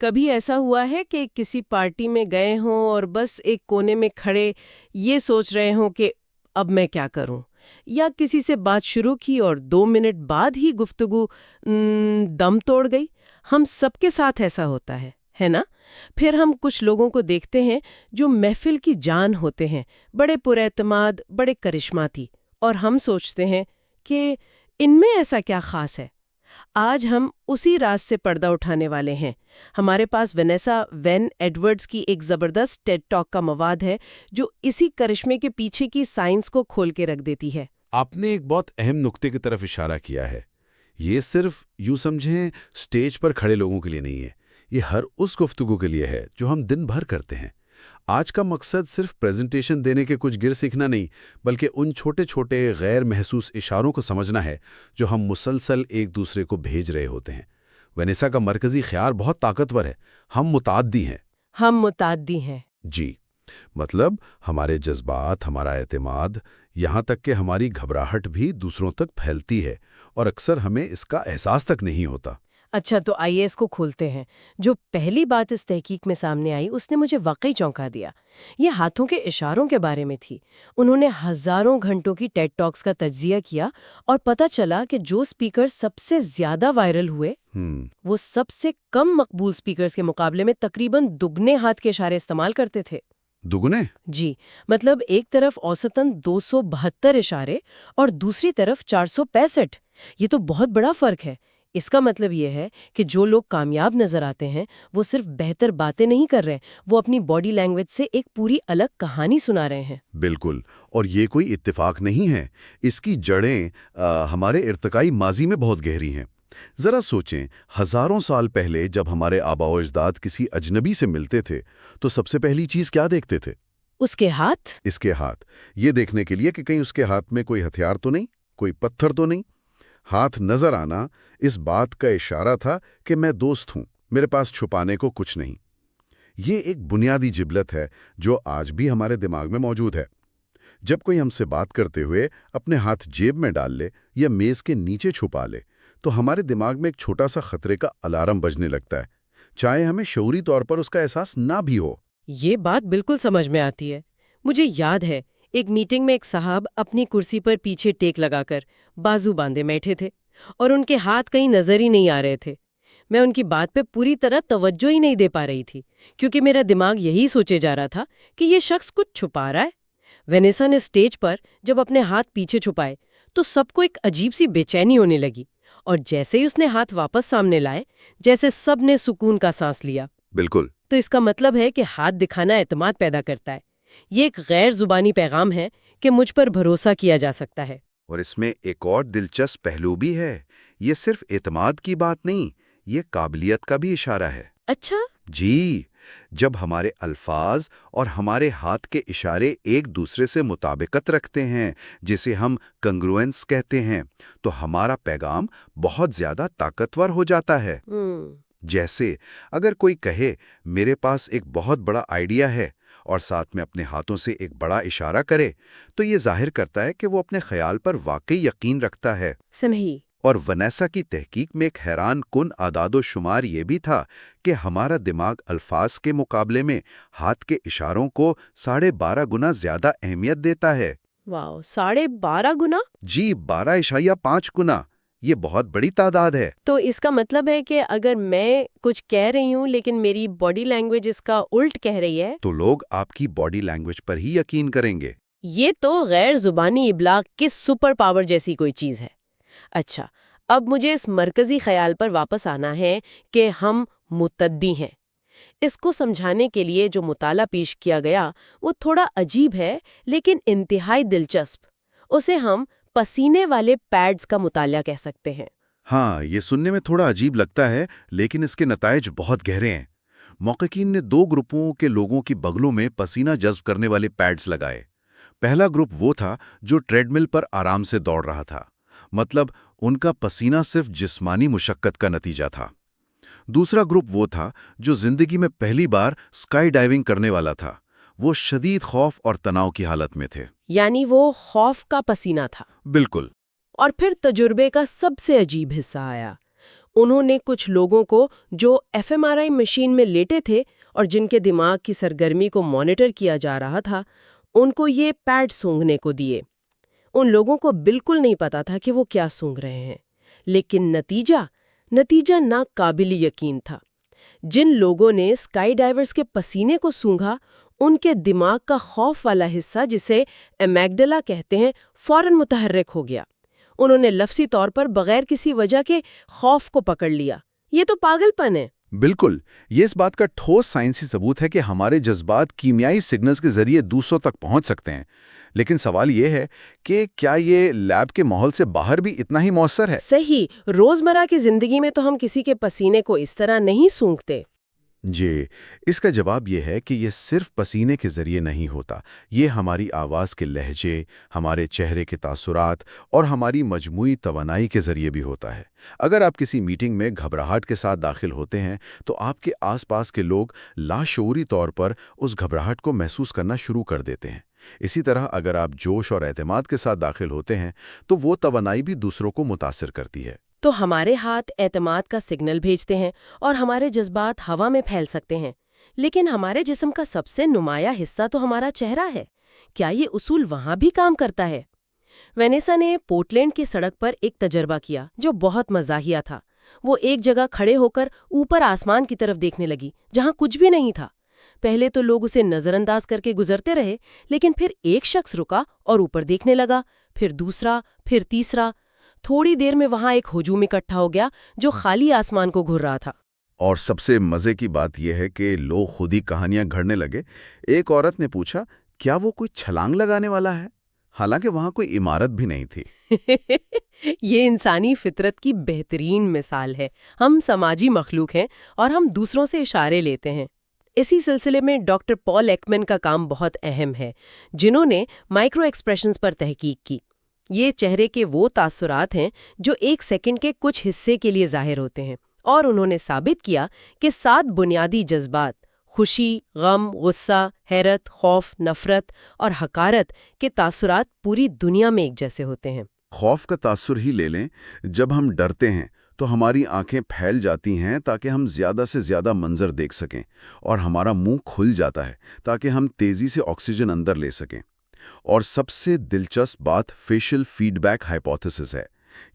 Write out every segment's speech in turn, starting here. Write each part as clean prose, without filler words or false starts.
کبھی ایسا ہوا ہے کہ کسی پارٹی میں گئے ہوں اور بس ایک کونے میں کھڑے یہ سوچ رہے ہوں کہ اب میں کیا کروں، یا کسی سے بات شروع کی اور 2 منٹ بعد ہی گفتگو دم توڑ گئی؟ ہم سب کے ساتھ ایسا ہوتا ہے نا؟ پھر ہم کچھ لوگوں کو دیکھتے ہیں جو محفل کی جان ہوتے ہیں، بڑے پراعتماد، بڑے کرشماتی، اور ہم سوچتے ہیں کہ ان میں ایسا کیا خاص ہے؟ آج ہم اسی راز سے پردہ اٹھانے والے ہیں۔ ہمارے پاس وینیسا وین ایڈورڈز کی ایک زبردست ٹیڈ ٹاک کا مواد ہے جو اسی کرشمے کے پیچھے کی سائنس کو کھول کے رکھ دیتی ہے۔ آپ نے ایک بہت اہم نقطے کی طرف اشارہ کیا ہے۔ یہ صرف یوں سمجھیں سٹیج پر کھڑے لوگوں کے لیے نہیں ہے، یہ ہر اس گفتگو کے لیے ہے جو ہم دن بھر کرتے ہیں۔ آج کا مقصد صرف پریزنٹیشن دینے کے کچھ گر سیکھنا نہیں، بلکہ ان چھوٹے چھوٹے غیر محسوس اشاروں کو سمجھنا ہے جو ہم مسلسل ایک دوسرے کو بھیج رہے ہوتے ہیں۔ وینیسا کا مرکزی خیال بہت طاقتور ہے، ہم متعدی ہیں۔ ہم متعدی ہیں؟ جی، مطلب ہمارے جذبات، ہمارا اعتماد، یہاں تک کہ ہماری گھبراہٹ بھی دوسروں تک پھیلتی ہے، اور اکثر ہمیں اس کا احساس تک نہیں ہوتا۔ اچھا، تو آئیے اس کو کھولتے ہیں۔ جو پہلی بات اس تحقیق میں سامنے آئی اس نے مجھے واقعی چونکا دیا۔ یہ ہاتھوں کے اشاروں کے بارے میں تھی۔ انہوں نے ہزاروں گھنٹوں کی ٹیڈ ٹاکس کا تجزیہ کیا اور پتہ چلا کہ جو سپیکر سب سے زیادہ وائرل ہوئے وہ سب سے کم مقبول سپیکرز کے مقابلے میں تقریباً دگنے ہاتھ کے اشارے استعمال کرتے تھے۔ دگنے؟ جی، مطلب ایک طرف اوسطاً 272 اشارے اور دوسری طرف 465۔ یہ تو بہت بڑا فرق ہے۔ اس کا مطلب یہ ہے کہ جو لوگ کامیاب نظر آتے ہیں وہ صرف بہتر باتیں نہیں کر رہے، وہ اپنی باڈی لینگویج سے ایک پوری الگ کہانی سنا رہے ہیں۔ بالکل، اور یہ کوئی اتفاق نہیں ہے، اس کی جڑیں ہمارے ارتقائی ماضی میں بہت گہری ہیں۔ ذرا سوچیں، ہزاروں سال پہلے جب ہمارے آباء و اجداد کسی اجنبی سے ملتے تھے تو سب سے پہلی چیز کیا دیکھتے تھے؟ اس کے ہاتھ؟ اس کے ہاتھ، یہ دیکھنے کے لیے کہ کہیں اس کے ہاتھ میں کوئی ہتھیار تو نہیں، کوئی پتھر تو نہیں۔ ہاتھ نظر آنا اس بات کا اشارہ تھا کہ میں دوست ہوں، میرے پاس چھپانے کو کچھ نہیں۔ یہ ایک بنیادی جبلت ہے جو آج بھی ہمارے دماغ میں موجود ہے۔ جب کوئی ہم سے بات کرتے ہوئے اپنے ہاتھ جیب میں ڈال لے یا میز کے نیچے چھپا لے تو ہمارے دماغ میں ایک چھوٹا سا خطرے کا الارم بجنے لگتا ہے، چاہے ہمیں شعوری طور پر اس کا احساس نہ بھی ہو۔ یہ بات بالکل سمجھ میں آتی ہے۔ مجھے یاد ہے ایک میٹنگ میں ایک صاحب اپنی کرسی پر پیچھے ٹیک لگا کر بازو باندھے بیٹھے تھے اور ان کے ہاتھ کہیں نظر ہی نہیں آ رہے تھے۔ میں ان کی بات پہ پوری طرح توجہ ہی نہیں دے پا رہی تھی کیونکہ میرا دماغ یہی سوچے جا رہا تھا کہ یہ شخص کچھ چھپا رہا ہے۔ وینیسا نے اسٹیج پر جب اپنے ہاتھ پیچھے چھپائے تو سب کو ایک عجیب سی بے چینی ہونے لگی، اور جیسے ہی اس نے ہاتھ واپس سامنے لائے جیسے سب نے سکون کا سانس لیا۔ بالکل۔ تو اس کا مطلب ہے کہ ہاتھ دکھانا اعتماد پیدا کرتا ہے۔ یہ ایک غیر زبانی پیغام ہے کہ مجھ پر بھروسہ کیا جا سکتا ہے۔ اور اس میں ایک اور دلچسپ پہلو بھی ہے، یہ صرف اعتماد کی بات نہیں، یہ قابلیت کا بھی اشارہ ہے۔ اچھا؟ جی، جب ہمارے الفاظ اور ہمارے ہاتھ کے اشارے ایک دوسرے سے مطابقت رکھتے ہیں، جسے ہم کنگروئنس کہتے ہیں، تو ہمارا پیغام بہت زیادہ طاقتور ہو جاتا ہے۔ جیسے اگر کوئی کہے میرے پاس ایک بہت بڑا آئیڈیا ہے اور ساتھ میں اپنے ہاتھوں سے ایک بڑا اشارہ کرے تو یہ ظاہر کرتا ہے کہ وہ اپنے خیال پر واقعی یقین رکھتا ہے۔ سمجھی۔ اور وینیسا کی تحقیق میں ایک حیران کن اعداد و شمار یہ بھی تھا کہ ہمارا دماغ الفاظ کے مقابلے میں ہاتھ کے اشاروں کو 12.5 گنا زیادہ اہمیت دیتا ہے۔ واو، 12.5 گنا؟ جی، 12.5 گنا، یہ بہت بڑی تعداد ہے۔ تو اس کا مطلب ہے کہ اگر میں کچھ کہہ رہی ہوں لیکن میری باڈی لینگویج اس کا الٹ کہہ رہی ہے تو لوگ آپ کی باڈی لینگویج پر ہی یقین کریں گے۔ یہ تو غیر زبانی ابلاغ کی سپر پاور جیسی کوئی چیز ہے۔ اچھا، اب مجھے اس مرکزی خیال پر واپس آنا ہے کہ ہم متعدی ہیں۔ اس کو سمجھانے کے لیے جو مطالعہ پیش کیا گیا وہ تھوڑا عجیب ہے لیکن انتہائی دلچسپ۔ اسے ہم پسینے والے پیڈز کا مطالعہ کہہ سکتے ہیں۔ ہاں، یہ سننے میں تھوڑا عجیب لگتا ہے لیکن اس کے نتائج بہت گہرے ہیں۔ محققین نے 2 گروپوں کے لوگوں کی بغلوں میں پسینہ جذب کرنے والے پیڈز لگائے۔ پہلا گروپ وہ تھا جو ٹریڈ مل پر آرام سے دوڑ رہا تھا، مطلب ان کا پسینہ صرف جسمانی مشقت کا نتیجہ تھا۔ دوسرا گروپ وہ تھا جو زندگی میں پہلی بار اسکائی ڈائیونگ کرنے والا تھا، وہ شدید خوف اور تناؤ کی حالت میں تھے۔ یعنی وہ خوف کا پسینہ تھا۔ بالکل۔ اور پھر تجربے کا سب سے عجیب حصہ آیا۔ انہوں نے کچھ لوگوں کو جو FMRI مشین میں لیٹے تھے اور جن کے دماغ کی سرگرمی کو مانیٹر کیا جا رہا تھا، ان کو یہ پیڈ سونگھنے کو دیے۔ ان لوگوں کو بالکل نہیں پتا تھا کہ وہ کیا سونگھ رہے ہیں، لیکن نتیجہ ناقابل یقین تھا۔ جن لوگوں نے اسکائی ڈائیورز کے پسینے کو سونگھا، ان کے دماغ کا خوف والا حصہ، جسے امیگڈلا کہتے ہیں، فوراً متحرک ہو گیا۔ انہوں نے لفظی طور پر بغیر کسی وجہ کے خوف کو پکڑ لیا۔ یہ تو پاگل پن ہے۔ بالکل، یہ اس بات کا ٹھوس سائنسی ثبوت ہے کہ ہمارے جذبات کیمیائی سگنلز کے ذریعے دوسروں تک پہنچ سکتے ہیں، لیکن سوال یہ ہے کہ کیا یہ لیب کے ماحول سے باہر بھی اتنا ہی مؤثر ہے؟ صحیح، روزمرہ کی زندگی میں تو ہم کسی کے پسینے کو اس طرح نہیں سونگھتے۔ جی، اس کا جواب یہ ہے کہ یہ صرف پسینے کے ذریعے نہیں ہوتا، یہ ہماری آواز کے لہجے، ہمارے چہرے کے تاثرات اور ہماری مجموعی توانائی کے ذریعے بھی ہوتا ہے۔ اگر آپ کسی میٹنگ میں گھبراہٹ کے ساتھ داخل ہوتے ہیں تو آپ کے آس پاس کے لوگ لاشعوری طور پر اس گھبراہٹ کو محسوس کرنا شروع کر دیتے ہیں۔ اسی طرح اگر آپ جوش اور اعتماد کے ساتھ داخل ہوتے ہیں تو وہ توانائی بھی دوسروں کو متاثر کرتی ہے۔ تو ہمارے ہاتھ اعتماد کا سگنل بھیجتے ہیں اور ہمارے جذبات ہوا میں پھیل سکتے ہیں، لیکن ہمارے جسم کا سب سے نمایاں حصہ تو ہمارا چہرہ ہے۔ کیا یہ اصول وہاں بھی کام کرتا ہے؟ وینیسا نے پورٹلینڈ کی سڑک پر ایک تجربہ کیا جو بہت مزاحیہ تھا۔ وہ ایک جگہ کھڑے ہو کر اوپر آسمان کی طرف دیکھنے لگی جہاں کچھ بھی نہیں تھا۔ پہلے تو لوگ اسے نظر انداز کر کے گزرتے رہے، لیکن پھر ایک شخص رکا اور اوپر دیکھنے لگا، پھر دوسرا، پھر تیسرا۔ تھوڑی دیر میں وہاں ایک ہجوم اکٹھا ہو گیا جو خالی آسمان کو گھور رہا تھا۔ اور سب سے مزے کی بات یہ ہے کہ لوگ خود ہی کہانیاں گھڑنے لگے۔ ایک عورت نے پوچھا، کیا وہ کوئی چھلانگ لگانے والا ہے؟ حالانکہ وہاں کوئی عمارت بھی نہیں تھی۔ یہ انسانی فطرت کی بہترین مثال ہے۔ ہم سماجی مخلوق ہیں اور ہم دوسروں سے اشارے لیتے ہیں۔ اسی سلسلے میں ڈاکٹر پال ایکمن کا کام بہت اہم ہے، جنہوں نے مائکرو ایکسپریشنز پر تحقیق کی۔ یہ چہرے کے وہ تاثرات ہیں جو ایک سیکنڈ کے کچھ حصے کے لیے ظاہر ہوتے ہیں، اور انہوں نے ثابت کیا کہ 7 بنیادی جذبات خوشی، غم، غصہ، حیرت، خوف، نفرت اور حقارت کے تاثرات پوری دنیا میں ایک جیسے ہوتے ہیں۔ خوف کا تاثر ہی لے لیں، جب ہم ڈرتے ہیں تو ہماری آنکھیں پھیل جاتی ہیں تاکہ ہم زیادہ سے زیادہ منظر دیکھ سکیں، اور ہمارا منہ کھل جاتا ہے تاکہ ہم تیزی سے آکسیجن اندر لے سکیں۔ اور سب سے دلچسپ بات فیشل فیڈ بیک ہائپوتھیسس ہے،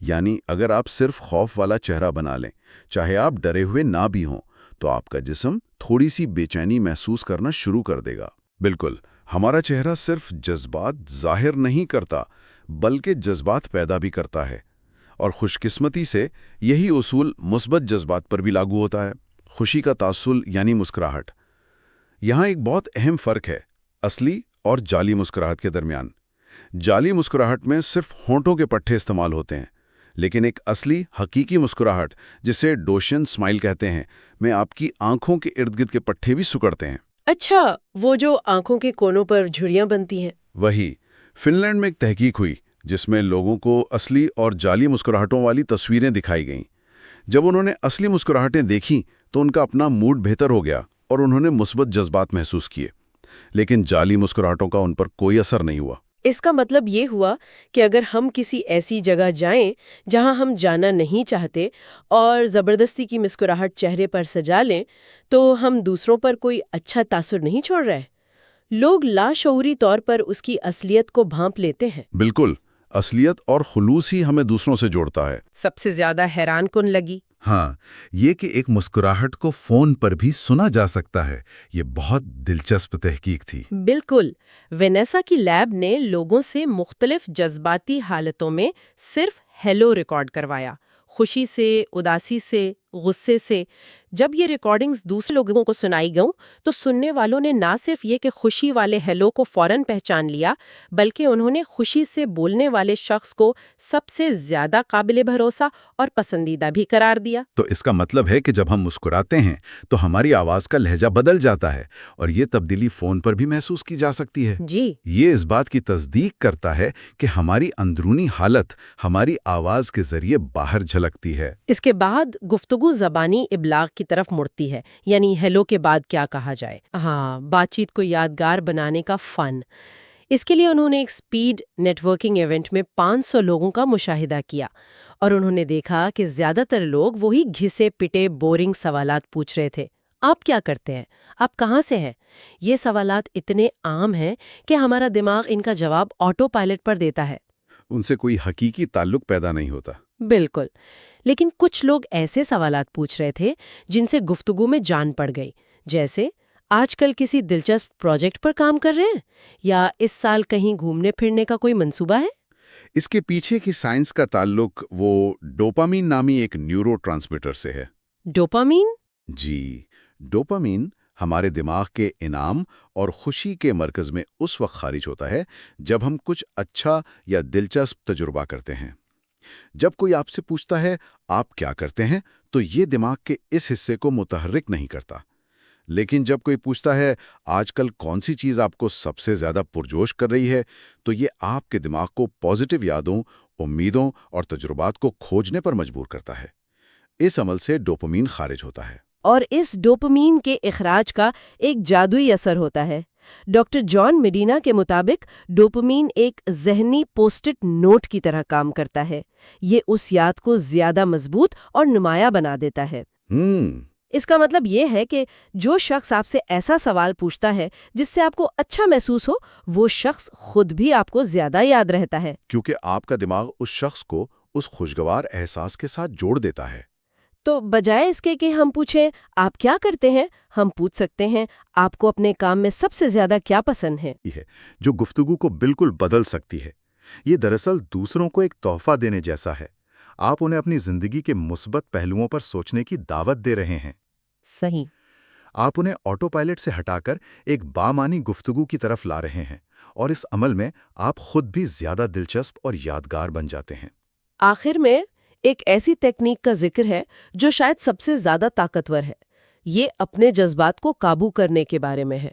یعنی اگر آپ صرف خوف والا چہرہ بنا لیں، چاہے آپ ڈرے ہوئے نہ بھی ہوں، تو آپ کا جسم تھوڑی سی بے چینی محسوس کرنا شروع کر دے گا۔ بالکل، ہمارا چہرہ صرف جذبات ظاہر نہیں کرتا بلکہ جذبات پیدا بھی کرتا ہے، اور خوش قسمتی سے یہی اصول مثبت جذبات پر بھی لاگو ہوتا ہے۔ خوشی کا تاثر یعنی مسکراہٹ۔ یہاں ایک بہت اہم فرق ہے اصلی اور جعلی مسکراہٹ کے درمیان۔ جعلی مسکراہٹ میں صرف ہونٹوں کے پٹھے استعمال ہوتے ہیں، لیکن ایک اصلی حقیقی مسکراہٹ، جسے ڈوشین اسمائل کہتے ہیں، میں آپ کی آنکھوں کے ارد گرد کے پٹھے بھی سکڑتے ہیں۔ اچھا، وہ جو آنکھوں کے کونوں پر جھریاں بنتی ہیں؟ وہی۔ فن لینڈ میں ایک تحقیق ہوئی جس میں لوگوں کو اصلی اور جعلی مسکراہٹوں والی تصویریں دکھائی گئیں۔ جب انہوں نے اصلی مسکراہٹیں دیکھیں تو ان کا اپنا موڈ بہتر ہو گیا اور انہوں نے مثبت جذبات محسوس کیے، لیکن جعلی مسکراہٹوں کا ان پر کوئی اثر نہیں ہوا۔ اس کا مطلب یہ ہوا کہ اگر ہم کسی ایسی جگہ جائیں جہاں ہم جانا نہیں چاہتے اور زبردستی کی مسکراہٹ چہرے پر سجا لیں تو ہم دوسروں پر کوئی اچھا تاثر نہیں چھوڑ رہے۔ لوگ لاشعوری طور پر اس کی اصلیت کو بھانپ لیتے ہیں۔ بالکل، اصلیت اور خلوص ہی ہمیں دوسروں سے جوڑتا ہے۔ سب سے زیادہ حیران کن لگی ہاں، یہ کہ ایک مسکراہٹ کو فون پر بھی سنا جا سکتا ہے، یہ بہت دلچسپ تحقیق تھی۔ بالکل، وینیسا کی لیب نے لوگوں سے مختلف جذباتی حالتوں میں صرف ہیلو ریکارڈ کروایا، خوشی سے، اداسی سے، غصے سے۔ جب یہ ریکارڈنگز دوسرے لوگوں کو سنائی گئیں تو سننے والوں نے نہ صرف یہ کہ خوشی والے ہیلو کو فوراً پہچان لیا، بلکہ انہوں نے خوشی سے بولنے والے شخص کو سب سے زیادہ قابل بھروسہ اور پسندیدہ بھی قرار دیا۔ تو اس کا مطلب ہے کہ جب ہم مسکراتے ہیں تو ہماری آواز کا لہجہ بدل جاتا ہے، اور یہ تبدیلی فون پر بھی محسوس کی جا سکتی ہے۔ جی، یہ اس بات کی تصدیق کرتا ہے کہ ہماری اندرونی حالت ہماری آواز کے ذریعے باہر جھلکتی ہے۔ اس کے بعد گفتگو زبانی ابلاغ کی طرف مڑتی ہے، یعنی ہیلو کے بعد کیا کہا جائے۔ ہاں، بات چیت کو یادگار بنانے کا فن۔ اس کے لیے انہوں نے ایک سپیڈ نیٹ ورکنگ ایونٹ میں 500 لوگوں کا مشاہدہ کیا اور انہوں نے دیکھا کہ زیادہ تر لوگ وہی گھسے پٹے بورنگ سوالات پوچھ رہے تھے۔ آپ کیا کرتے ہیں؟ آپ کہاں سے ہیں؟ یہ سوالات اتنے عام ہیں کہ ہمارا دماغ ان کا جواب آٹو پائلٹ پر دیتا ہے۔ ان سے کوئی حقیقی تعلق پیدا نہیں ہوتا۔ بالکل، لیکن کچھ لوگ ایسے سوالات پوچھ رہے تھے جن سے گفتگو میں جان پڑ گئی، جیسے آج کل کسی دلچسپ پروجیکٹ پر کام کر رہے ہیں، یا اس سال کہیں گھومنے پھرنے کا کوئی منصوبہ ہے؟ اس کے پیچھے کی سائنس کا تعلق وہ ڈوپامین نامی ایک نیورو ٹرانسمیٹر سے ہے۔ ڈوپامین؟ جی، ڈوپامین ہمارے دماغ کے انعام اور خوشی کے مرکز میں اس وقت خارج ہوتا ہے جب ہم کچھ اچھا یا دلچسپ تجربہ کرتے ہیں۔ جب کوئی آپ سے پوچھتا ہے آپ کیا کرتے ہیں تو یہ دماغ کے اس حصے کو متحرک نہیں کرتا، لیکن جب کوئی پوچھتا ہے آج کل کون سی چیز آپ کو سب سے زیادہ پرجوش کر رہی ہے تو یہ آپ کے دماغ کو پازیٹیو یادوں، امیدوں اور تجربات کو کھوجنے پر مجبور کرتا ہے۔ اس عمل سے ڈوپامین خارج ہوتا ہے۔ اور اس ڈوپامین کے اخراج کا ایک جادوئی اثر ہوتا ہے۔ ڈاکٹر جان میڈینا کے مطابق ڈوپامین ایک ذہنی پوسٹ-اٹ نوٹ کی طرح کام کرتا ہے۔ یہ اس یاد کو زیادہ مضبوط اور نمایاں بنا دیتا ہے۔ اس کا مطلب یہ ہے کہ جو شخص آپ سے ایسا سوال پوچھتا ہے جس سے آپ کو اچھا محسوس ہو، وہ شخص خود بھی آپ کو زیادہ یاد رہتا ہے، کیونکہ آپ کا دماغ اس شخص کو اس خوشگوار احساس کے ساتھ جوڑ دیتا ہے۔ تو بجائے اس کے کہ ہم پوچھیں آپ کیا کرتے ہیں، ہم پوچھ سکتے ہیں آپ کو اپنے کام میں سب سے زیادہ کیا پسند ہے۔ یہ ہے جو گفتگو کو بالکل بدل سکتی ہے۔ یہ دراصل دوسروں کو ایک تحفہ دینے جیسا ہے۔ آپ انہیں اپنی زندگی کے مثبت پہلوؤں پر سوچنے کی دعوت دے رہے ہیں۔ صحیح۔ آپ انہیں آٹو پائلٹ سے ہٹا کر ایک بامعنی گفتگو کی طرف لا رہے ہیں، اور اس عمل میں آپ خود بھی زیادہ دلچسپ اور یادگار بن جاتے ہیں۔ آخر میں ایک ایسی تکنیک کا ذکر ہے جو شاید سب سے زیادہ طاقتور ہے۔ یہ اپنے جذبات کو قابو کرنے کے بارے میں ہے۔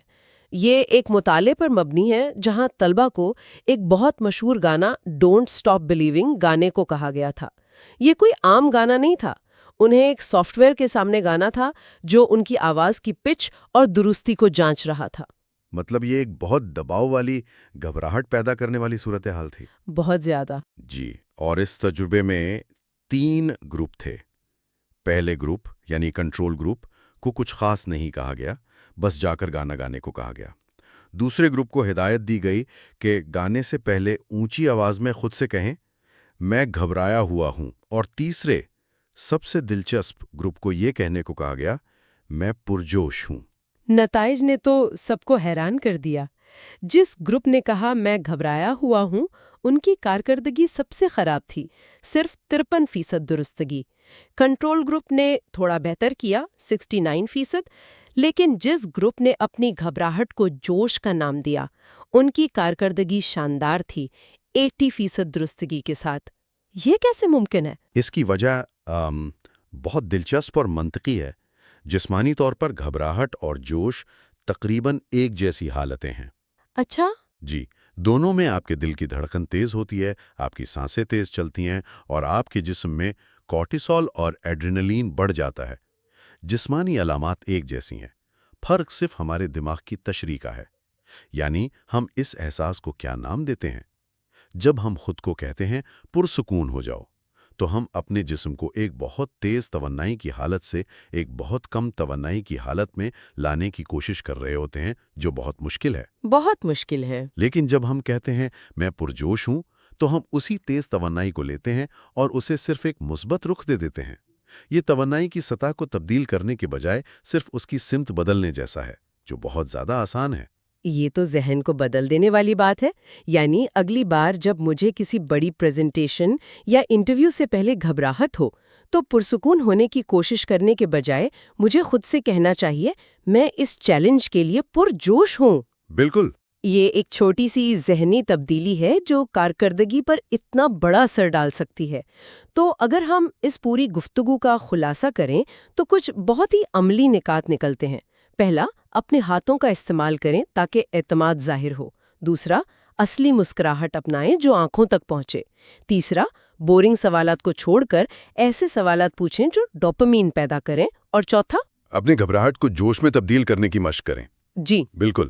یہ ایک مطالعے پر مبنی ہے جہاں طلبہ کو ایک بہت مشہور گانا ڈونٹ اسٹاپ بلیونگ گانے کو کہا گیا تھا۔ یہ کوئی عام گانا نہیں تھا، انہیں ایک سافٹ ویئر کے سامنے گانا تھا جو ان کی آواز کی پچ اور درستی کو جانچ رہا تھا۔ مطلب یہ ایک بہت دباؤ والی، گھبراہٹ پیدا کرنے والی صورتحال تھی۔ بہت زیادہ۔ جی، اور اس تجربے میں 3 گروپ تھے۔ پہلے گروپ یعنی کنٹرول گروپ کو کچھ خاص نہیں کہا گیا، بس جا کر گانا گانے کو کہا گیا۔ دوسرے گروپ کو ہدایت دی گئی کہ گانے سے پہلے اونچی آواز میں خود سے کہیں میں گھبرایا ہوا ہوں، اور تیسرے سب سے دلچسپ گروپ کو یہ کہنے کو کہا گیا میں پرجوش ہوں۔ نتائج نے تو سب کو حیران کر دیا۔ جس گروپ نے کہا میں گھبرایا ہوا ہوں، ان کی کارکردگی سب سے خراب تھی، صرف 53% درستگی۔ کنٹرول گروپ نے تھوڑا بہتر کیا، 69%، لیکن جس گروپ نے اپنی گھبراہٹ کو جوش کا نام دیا، ان کی کارکردگی شاندار تھی، 80% درستگی کے ساتھ۔ یہ کیسے ممکن ہے؟ اس کی وجہ بہت دلچسپ اور منطقی ہے۔ جسمانی طور پر گھبراہٹ اور جوش تقریباً ایک جیسی حالتیں ہیں۔ اچھا؟ جی، دونوں میں آپ کے دل کی دھڑکن تیز ہوتی ہے، آپ کی سانسیں تیز چلتی ہیں، اور آپ کے جسم میں کورٹیسول اور ایڈرینلین بڑھ جاتا ہے۔ جسمانی علامات ایک جیسی ہیں، فرق صرف ہمارے دماغ کی تشریح کا ہے، یعنی ہم اس احساس کو کیا نام دیتے ہیں۔ جب ہم خود کو کہتے ہیں پرسکون ہو جاؤ، تو ہم اپنے جسم کو ایک بہت تیز توانائی کی حالت سے ایک بہت کم توانائی کی حالت میں لانے کی کوشش کر رہے ہوتے ہیں، جو بہت مشکل ہے۔ بہت مشکل ہے۔ لیکن جب ہم کہتے ہیں میں پرجوش ہوں، تو ہم اسی تیز توانائی کو لیتے ہیں اور اسے صرف ایک مثبت رخ دے دیتے ہیں۔ یہ توانائی کی سطح کو تبدیل کرنے کے بجائے صرف اس کی سمت بدلنے جیسا ہے، جو بہت زیادہ آسان ہے۔ یہ تو ذہن کو بدل دینے والی بات ہے۔ یعنی اگلی بار جب مجھے کسی بڑی پریزنٹیشن یا انٹرویو سے پہلے گھبراہٹ ہو، تو پرسکون ہونے کی کوشش کرنے کے بجائے مجھے خود سے کہنا چاہیے میں اس چیلنج کے لیے پرجوش ہوں۔ بالکل۔ یہ ایک چھوٹی سی ذہنی تبدیلی ہے جو کارکردگی پر اتنا بڑا اثر ڈال سکتی ہے۔ تو اگر ہم اس پوری گفتگو کا خلاصہ کریں تو کچھ بہت ہی عملی نکات نکلتے ہیں۔ پہلا، اپنے ہاتھوں کا استعمال کریں تاکہ اعتماد ظاہر ہو۔ دوسرا، اصلی مسکراہٹ اپنائیں جو آنکھوں تک پہنچے۔ تیسرا، بورنگ سوالات کو چھوڑ کر ایسے سوالات پوچھیں جو ڈوپامین پیدا کریں۔ اور چوتھا، اپنی گھبراہٹ کو جوش میں تبدیل کرنے کی مشق کریں۔ جی بالکل۔